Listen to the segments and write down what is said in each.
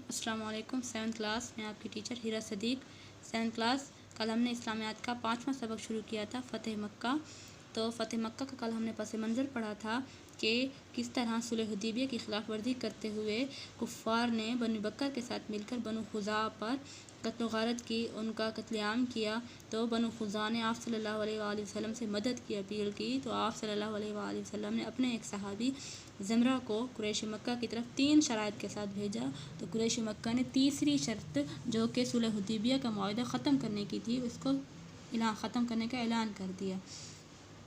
अस्सलाम वालेकुम। 7th class में आपकी टीचर हीरा सदीक। 7th क्लास कल हमने इस्लामियात का 5वां सबक शुरू किया था, फ़तेह मक्का। तो फ़तेह मक्का का कल हमने पस मंज़र पढ़ा था कि किस तरह सुलह हुदैबिया की खिलाफ वर्जी करते हुए कुफ़ार ने बनु बकर के साथ मिलकर बनु खुज़ा पर कत्ल गारत की, उनका कत्लेआम किया। तो बनु खुज़ा ने आप सल्लल्लाहु अलैहि वसल्लम से मदद की अपील की। तो आप सल्लल्लाहु अलैहि वसल्लम ने अपने एक सहाबी ज़मरा को कुरैशी मक्का की तरफ 3 शराइत के साथ भेजा। तो कुरैशी मक्का ने तीसरी शर्त, जो कि सुलह हुदैबिया का मुआहदा ख़त्म करने की थी, उसको ख़त्म करने का ऐलान कर दिया।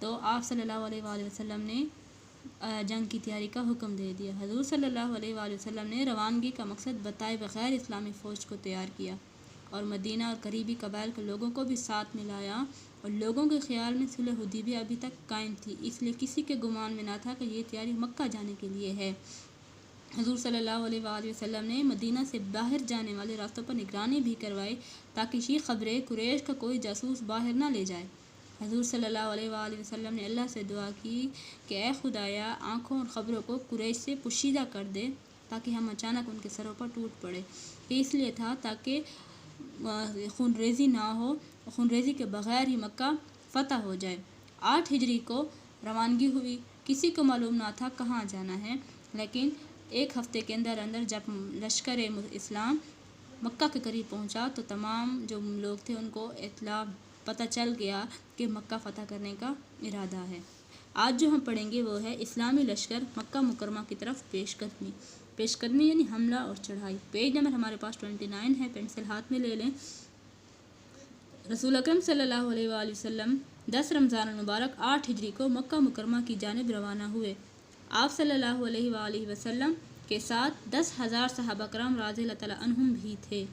तो आप सल्लल्लाहु अलैहि वसल्लम ने जंग की तैयारी का हुक्म दे दिया। हज़ूर सल्लल्लाहु अलैहि वसल्लम ने रवानगी का मकसद बताए बगैर इस्लामी फ़ौज को तैयार किया और मदीना और करीबी कबाइल के लोगों को भी साथ मिलाया। और लोगों के ख्याल में सुलह हुदैबिया अभी तक कायम थी, इसलिए किसी के गुमान में ना था कि ये तैयारी मक्का जाने के लिए है। हज़ूर सल्लल्लाहु अलैहि वसल्लम ने मदीना से बाहर जाने वाले रास्तों पर निगरानी भी करवाई ताकि ये खबरें कुरैश का कोई जासूस बाहर ना ले जाए। हज़ूर सल्लल्लाहु अलैहि वसल्लम ने अल्लाह से दुआ की कि ए खुदाया, आँखों और ख़बरों को कुरैश से पोशीदा कर दे ताकि हम अचानक उनके सरों पर टूट पड़े। ये इसलिए था ताकि खूनरेज़ी ना हो, खूनरेज़ी के बग़ैर ही मक्का फ़तह हो जाए। 8 हिजरी को रवानगी हुई। किसी को मालूम ना था कहाँ जाना है, लेकिन एक हफ़्ते के अंदर अंदर जब लश्कर इस्लाम मक्का के करीब पहुँचा तो तमाम जो लोग थे उनको इत्तला पता चल गया कि मक्का फ़तह करने का इरादा है। आज जो हम पढ़ेंगे वो है इस्लामी लश्कर मक्का मुकरमा की तरफ पेशकदमी यानी हमला और चढ़ाई। पेज नंबर हमारे पास 29 है, पेंसिल हाथ में ले लें। रसूल अकरम सल्लल्लाहु अलैहि वसल्लम 10 रमज़ान मुबारक 8 हिजरी को मक्का मुकरमा की जानिब रवाना हुए। आप सल्लल्लाहु अलैहि वसल्लम के साथ 10,000 सहाबा कराम रज़ियल्लाहु तआला अन्हुम भी थे।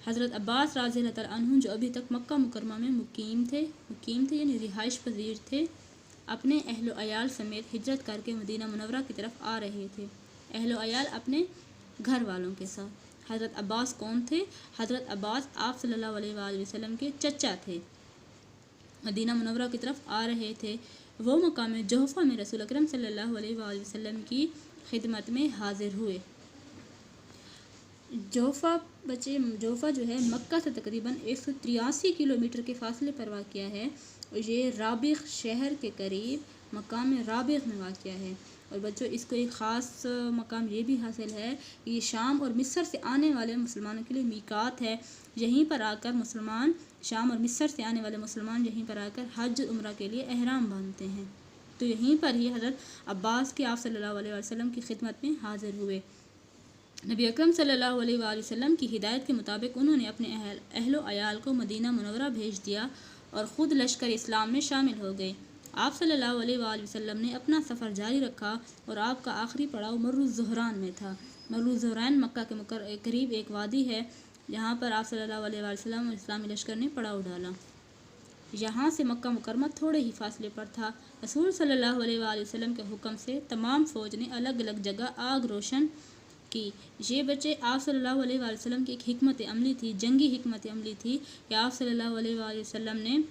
हज़रत अब्बास रज़ियल्लाहु तआला अन्हु जो अभी तक मक्का मुकरमा में मुकीम थे यानी रिहाइश पजीर थे, अपने अहलो अयाल समेत हिजरत करके मदीना मुनव्वरा की तरफ आ रहे थे। अहलो अयाल अपने घर वालों के साथ। हज़रत अब्बास कौन थे? हज़रत अब्बास आप सल्लल्लाहु अलैहि वसल्लम के चचा थे। मदीना मुनव्वरा की तरफ आ रहे थे। वो मकाम जोहफ़ा में रसूल अकरम सल्लल्लाहु अलैहि वसल्लम की खिदमत में हाजिर हुए। जोहफ़ा जो है मक्का से तकरीबन 183 किलोमीटर के फासले पर वाक़या है और ये राबिग़ शहर के करीब मकाम राबिग़ में वाक़या है। और बच्चों, इसको एक ख़ास मकाम ये भी हासिल है कि ये शाम और मिस्र से आने वाले मुसलमानों के लिए मीकात है। यहीं पर आकर मुसलमान, शाम और मिस्र से आने वाले मुसलमान यहीं पर आकर हज उम्रा के लिए एहराम बांधते हैं। तो यहीं पर ही हज़रत अब्बास के आप सल्लल्लाहु अलैहि वसल्लम की खिदमत में हाजिर हुए। नबी अकरम सल्लल्लाहु अलैहि वसल्लम की हिदायत के मुताबिक उन्होंने अपने अहलो अयाल को मदीना मुनव्वरा भेज दिया और ख़ुद लश्कर इस्लाम में शामिल हो गए। आप सल्लल्लाहु अलैहि वसल्लम ने अपना सफ़र जारी रखा और आपका आखिरी पड़ाव मर्रुज़ ज़ुहरान में था। मर्रुज़ ज़ुहरान मक्का के करीब एक वादी है, जहाँ पर आप सल्लल्लाहु अलैहि वसल्लम और इस्लामी लश्कर ने पड़ाव डाला। यहाँ से मक्का मुकरमा थोड़े ही फासले पर था। रसूल सल्लल्लाहु अलैहि वसल्लम के हुक्म से तमाम फ़ौज ने अलग अलग जगह आग रोशन की। ये बच्चे आप सल्लल्लाहु अलैहि वसल्लम की एक हिकमत अमली थी, जंगी हिकमत अमली थी कि आप सल्लल्लाहु अलैहि वसल्लम ने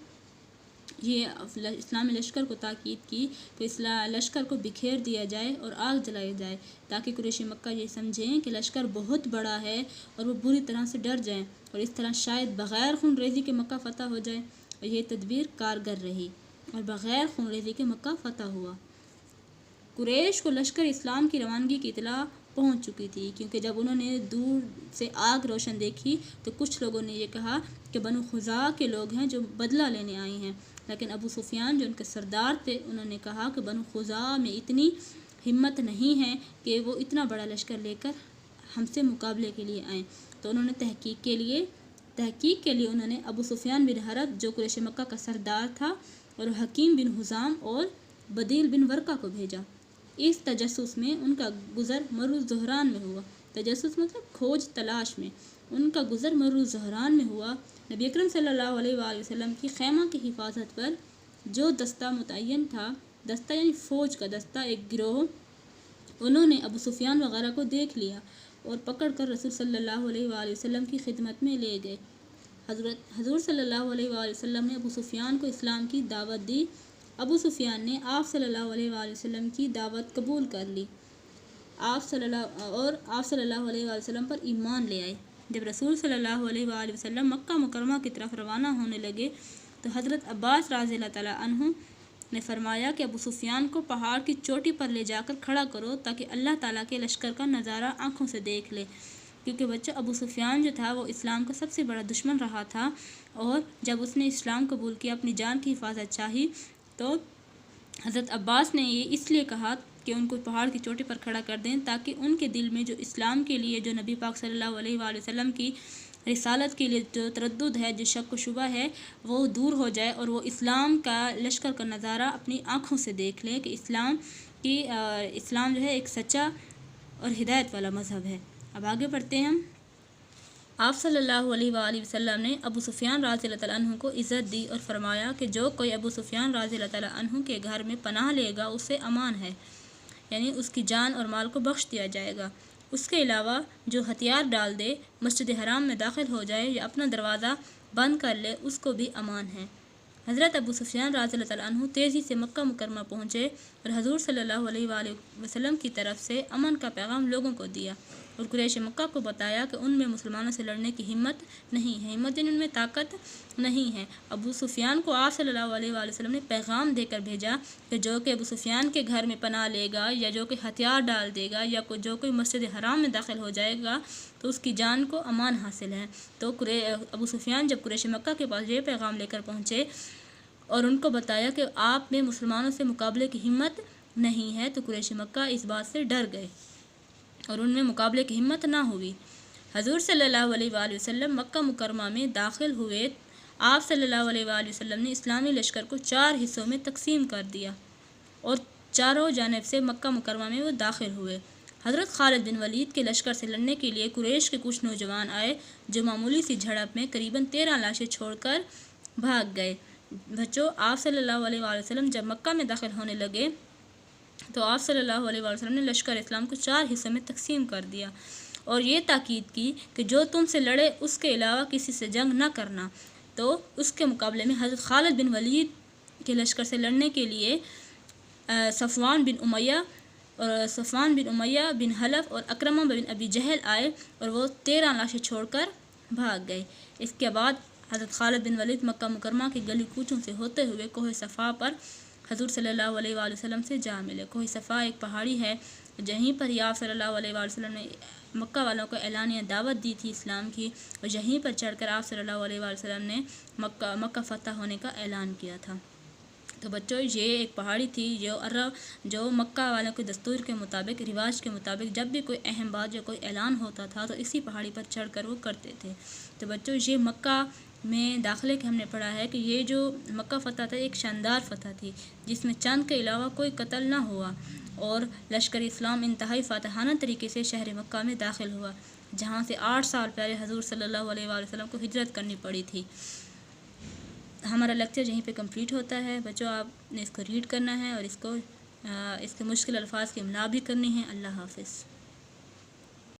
ये इस्लामी लश्कर को ताकीद की कि इस लश्कर को बिखेर दिया जाए और आग जलाई जाए ताकि कुरैशी मक्का ये समझें कि लश्कर बहुत बड़ा है और वो बुरी तरह से डर जाएं और इस तरह शायद बग़ैर खूनरेज़ी के मक्का फ़तह हो जाए। और ये तदबीर कारगर रही और बग़ैर खूनरेज़ी के मक्का फ़तह हुआ। कुरैश को लश्कर इस्लाम की रवानगी की इत्तला पहुंच चुकी थी, क्योंकि जब उन्होंने दूर से आग रोशन देखी तो कुछ लोगों ने ये कहा कि बनु खुज़ा के लोग हैं जो बदला लेने आए हैं। लेकिन अबू सुफियान जो उनके सरदार थे, उन्होंने कहा कि बनु खुज़ा में इतनी हिम्मत नहीं है कि वो इतना बड़ा लश्कर लेकर हमसे मुकाबले के लिए आएँ। तो उन्होंने तहकीक के लिए उन्होंने अबू सुफियान बिन हरब जो कुरैश मक्का का सरदार था और हकीम बिन हुज़ाम और बदील बिन वर्का को भेजा। इस तजस्सुस में उनका गुज़र मर्रुज़ ज़ुहरान में हुआ। तजस्सुस मतलब खोज तलाश में। उनका गुज़र मर्रुज़ ज़ुहरान में हुआ। नबी अकरम सल्लल्लाहु अलैहि वसल्लम की खैमा की हिफाजत पर जो दस्ता मुतय्यन था, दस्ता यानी फ़ौज का दस्ता, एक गिरोह, उन्होंने अबू सुफियान वगैरह को देख लिया और पकड़ कर रसूल सल्लल्लाहु अलैहि वसल्लम की खिदमत में ले गए। हज़ूर सल्लल्लाहु अलैहि वसल्लम ने अबू सुफियान को इस्लाम की दावत दी। अबू सुफियान ने आप सल्लल्लाहु अलैहि वसल्लम की दावत कबूल कर ली। آپ صلی اللہ علیہ وآلہ وسلم پر ایمان لے آئے۔ جب رسول صلی اللہ علیہ وآلہ وسلم مکہ مکرمہ کی طرف روانہ ہونے لگے تو حضرت عباس رضی اللہ تعالیٰ عنہ نے فرمایا کہ ابو سفیان کو پہاڑ کی چوٹی پر لے جا کر کھڑا کرو تاکہ اللہ تعالیٰ کے لشکر کا نظارہ آنکھوں سے دیکھ لے، کیونکہ بچوں ابو سفیان جو تھا وہ اسلام کا سب سے بڑا دشمن رہا تھا، اور جب اس نے اسلام قبول کیا، اپنی جان کی حفاظت چاہی، تو حضرت عباس نے یہ اس لیے کہا کہ ان کو پہاڑ کی چوٹی پر کھڑا کر دیں تاکہ ان کے دل میں جو اسلام کے لیے، جو نبی پاک صلی اللہ علیہ وآلہ وسلم کی رسالت کے لیے جو تردد ہے، جو شک و شبہ ہے، وہ دور ہو جائے اور وہ اسلام کا لشکر کا نظارہ اپنی آنکھوں سے دیکھ لیں کہ اسلام جو ہے ایک سچا اور ہدایت والا مذہب ہے۔ اب آگے بڑھتے ہیں ہم۔ آپ صلی اللہ علیہ وآلہ وسلم نے ابو سفیان رضی اللہ تعالیٰ عنہ کو عزت دی اور فرمایا کہ جو کوئی ابو سفیان رضی اللہ تعالیٰ عنہ کے گھر میں پناہ لے گا اسے امان ہے، یعنی اس کی جان اور مال کو بخش دیا جائے گا۔ اس کے علاوہ جو ہتھیار ڈال دے، مسجد حرام میں داخل ہو جائے یا اپنا دروازہ بند کر لے، اس کو بھی امان ہے۔ حضرت ابو سفیان رضی اللہ تعالیٰ عنہ تیزی سے مکہ مکرمہ پہنچے اور حضور صلی اللہ علیہ وآلہ وسلم کی طرف سے امن کا پیغام لوگوں کو دیا اور قریش مکہ کو بتایا کہ ان میں مسلمانوں سے لڑنے کی ہمت نہیں ہے، ہمت ان میں طاقت نہیں ہے۔ ابو سفیان کو آپ صلی اللہ علیہ وآلہ وسلم نے پیغام دے کر بھیجا کہ جو کہ ابو سفیان کے گھر میں پناہ لے گا یا جو کہ ہتھیار ڈال دے گا یا جو کوئی مسجد حرام میں داخل ہو جائے گا تو اس کی جان کو امان حاصل ہے۔ تو ابو سفیان جب قریش مکہ کے پاس یہ پیغام لے کر پہنچے اور ان کو بتایا کہ آپ میں مسلمانوں سے مقابلے کی ہمت نہیں ہے، تو قریش مکہ اس بات سے ڈر گئے اور ان میں مقابلے کی ہمت نہ ہوئی۔ حضور صلی اللہ علیہ وآلہ وسلم مکہ مکرمہ میں داخل ہوئے۔ آپ صلی اللہ علیہ وآلہ وسلم نے اسلامی لشکر کو 4 حصوں میں تقسیم کر دیا اور چاروں جانب سے مکہ مکرمہ میں وہ داخل ہوئے۔ حضرت خالد بن ولید کے لشکر سے لڑنے کے لیے قریش کے کچھ نوجوان آئے جو معمولی سی جھڑپ میں قریباً 13 لاشیں چھوڑ کر بھاگ گئے۔ بچوں، آپ صلی اللہ علیہ وآلہ وسلم جب مکہ میں داخل ہونے لگے تو آپ صلی اللہ علیہ وآلہ وسلم نے لشکر اسلام کو 4 حصوں میں تقسیم کر دیا اور یہ تاکید کی کہ جو تم سے لڑے اس کے علاوہ کسی سے جنگ نہ کرنا۔ تو اس کے مقابلے میں حضرت خالد بن ولید کے لشکر سے لڑنے کے لیے صفوان بن امیہ بن حلف اور اکرمہ بن ابی جہل آئے اور وہ 13 لاشیں چھوڑ کر بھاگ گئے۔ اس کے بعد حضرت خالد بن ولید مکہ مکرمہ کی گلی کوچوں سے ہوتے ہوئے کوہ صفا پر حضور صلی اللہ علیہ وآلہ وسلم سے جا ملے۔ کوہ صفا ایک پہاڑی ہے، جہیں پر ہی آپ صلی اللہ علیہ وآلہ وسلم نے مکہ والوں کو اعلانیہ دعوت دی تھی اسلام کی، اور یہیں پر چڑھ کر آپ صلی اللہ علیہ وآلہ وسلم نے مکہ فتح ہونے کا اعلان کیا تھا۔ تو بچوں، یہ ایک پہاڑی تھی جو مکہ والوں کے دستور کے مطابق، رواج کے مطابق جب بھی کوئی اہم بات یا کوئی اعلان ہوتا تھا تو اسی پہاڑی پر چڑھ کر وہ کرتے تھے۔ تو بچوں، یہ مکہ میں داخلے کے ہم نے پڑھا ہے کہ یہ جو مکہ فتح تھا ایک شاندار فتح تھی جس میں چند کے علاوہ کوئی قتل نہ ہوا، اور لشکر اسلام انتہائی فاتحانہ طریقے سے شہر مکہ میں داخل ہوا، جہاں سے 8 سال پہلے حضور صلی اللہ علیہ وآلہ وسلم کو ہجرت کرنی پڑی تھی۔ ہمارا لیکچر یہیں پہ کمپلیٹ ہوتا ہے۔ بچوں، آپ نے اس کو ریڈ کرنا ہے اور اس کے مشکل الفاظ کی املا بھی کرنی ہے۔ اللہ حافظ۔